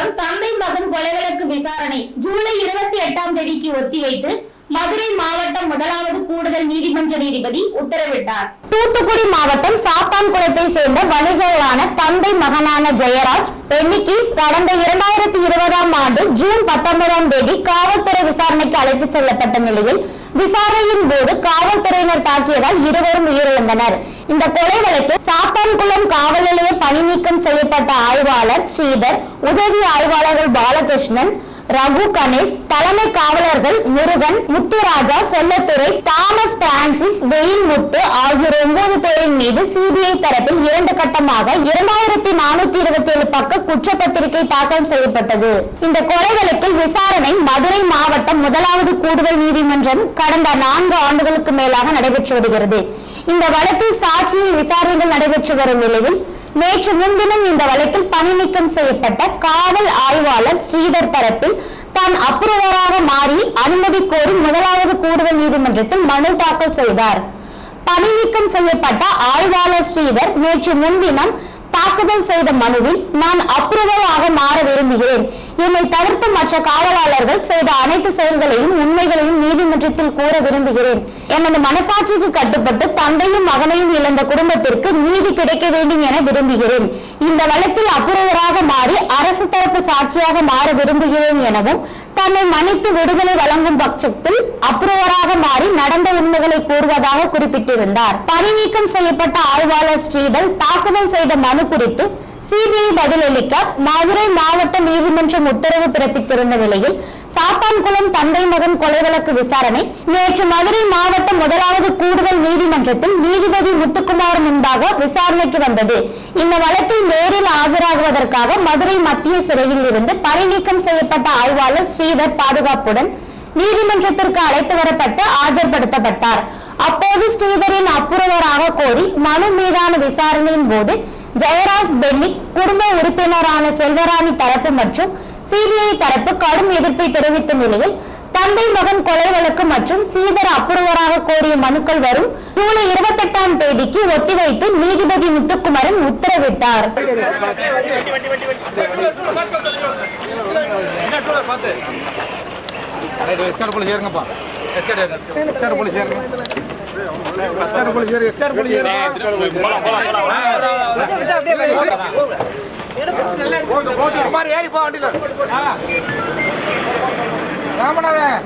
மகன் தந்தை மகன் கொலை வழக்கு விசாரணை ஜூலை 28ஆம் தேதிக்கு ஒத்திவைத்து மதுரை மாவட்டம் முதலாவது கூடுதல் நீதிமன்ற நீதிபதி உத்தரவிட்டார். தூத்துக்குடி மாவட்டம் சாத்தான்குளத்தை சேர்ந்த வணிகர்களான தந்தை மகனான ஜெயராஜ் பென்னிகீஸ் கடந்த 2020ஆம் ஆண்டு ஜூன் 19ஆம் தேதி காவல்துறை விசாரணைக்கு அழைத்து செல்லப்பட்ட நிலையில் விசாரணையின் போது காவல்துறையினர் தாக்கியதால் இருவரும் உயிரிழந்தனர். இந்த கொலை வழக்கில் சாத்தான்குளம் காவல் நிலைய பணி நீக்கம் செய்யப்பட்ட ஆய்வாளர் ஸ்ரீதர், உதவி ஆய்வாளர்கள் பாலகிருஷ்ணன், ரகு கணேஷ், தலைமை காவலர்கள் முருகன், முத்துராஜா, செல்லத்துறை, தாமஸ் பிரான்சிஸ், வெயில் முத்து ஆகியோர் 9 பேரின் மீது சிபிஐ தரப்பில் 2 கட்டமாக 2427 பக்க குற்றப்பத்திரிகை தாக்கல் செய்யப்பட்டது. இந்த கொலை வழக்கில் விசாரணை மதுரை மாவட்டம் முதலாவது கூடுதல் நீதிமன்றம் கடந்த 4 ஆண்டுகளுக்கு மேலாக நடைபெற்று வருகிறது. இந்த வழக்கில் சாட்சியின் விசாரணைகள் நடைபெற்று வரும் நிலையில் நேற்று முன்தினம் இந்த வழக்கில் பணி நீக்கம் செய்யப்பட்ட காவல் ஆய்வாளர் ஸ்ரீதர் தரப்பில் தான் அப்ரூவராக மாறி அனுமதி கோரி முதலாவது கூடுதல் நீதிமன்றத்தில் மனு தாக்கல் செய்தார். பணி நீக்கம் செய்யப்பட்ட ஆய்வாளர் ஸ்ரீதர் நேற்று முன்தினம் தாக்குதல் செய்த மனுவில் நான் அப்ரூவராக மாற விரும்புகிறேன், என்னை தவிர்த்து மற்ற காவலாளர்கள் செய்த அனைத்து செயல்களையும் உண்மைகளையும் நீதிமன்றத்தில் கூற விரும்புகிறேன். எனது மனசாட்சிக்கு கட்டுப்பட்டு தந்தையும் மகனையும் இழந்த குடும்பத்திற்கு நீதி கிடைக்க வேண்டும் என விரும்புகிறேன். இந்த வழக்கில் அப்ரூவராக மாறி அரசு தரப்பு சாட்சியாக மாற விரும்புகிறேன் எனவும் தன்னை மன்னித்து விடுதலை வழங்கும் பட்சத்தில் அப்ரூவராக மாறி நடந்த உண்மைகளை கூறுவதாக குறிப்பிட்டிருந்தார். பணி நீக்கம் செய்யப்பட்ட ஆய்வாளர் ஸ்ரீதர் தாக்குதல் செய்த மனு குறித்து சிபிஐ பதிலளிக்க மதுரை மாவட்ட நீதிமன்றம் உத்தரவு பிறப்பித்திருந்த நிலையில் சாத்தான்குளம் தந்தை மகன் கொலை வழக்கு விசாரணை நேற்று மதுரை மாவட்ட முதலாவது கூடுதல் நீதிமன்றத்தில் நீதிபதி முத்துக்குமார் முன்பாக விசாரணைக்கு வந்தது. இந்த வழக்கில் நேரில் ஆஜராகுவதற்காக மதுரை மத்திய சிறையில் இருந்து பணி நீக்கம் செய்யப்பட்ட ஆய்வாளர் ஸ்ரீதர் பாதுகாப்புடன் நீதிமன்றத்திற்கு அழைத்து வரப்பட்டு ஆஜர்படுத்தப்பட்டார். அப்போது ஸ்ரீதரின் அப்புறவராக கோரி மனு மீதான விசாரணையின் போது ஜெயராஜ் பென்னிக்ஸ் குடும்ப உறுப்பினரான செல்வராணி தரப்பு மற்றும் சிபிஐ தரப்பு கடும் எதிர்ப்பை தெரிவித்த நிலையில் தந்தை மகன் கொலை வழக்கு மற்றும் ஸ்ரீதர் அப்புறவராக கோரிய மனுக்கள் வரும் ஜூலை 28ஆம் தேதிக்கு ஒத்திவைத்து நீதிபதி முத்துக்குமரன் உத்தரவிட்டார். ராமநாதன்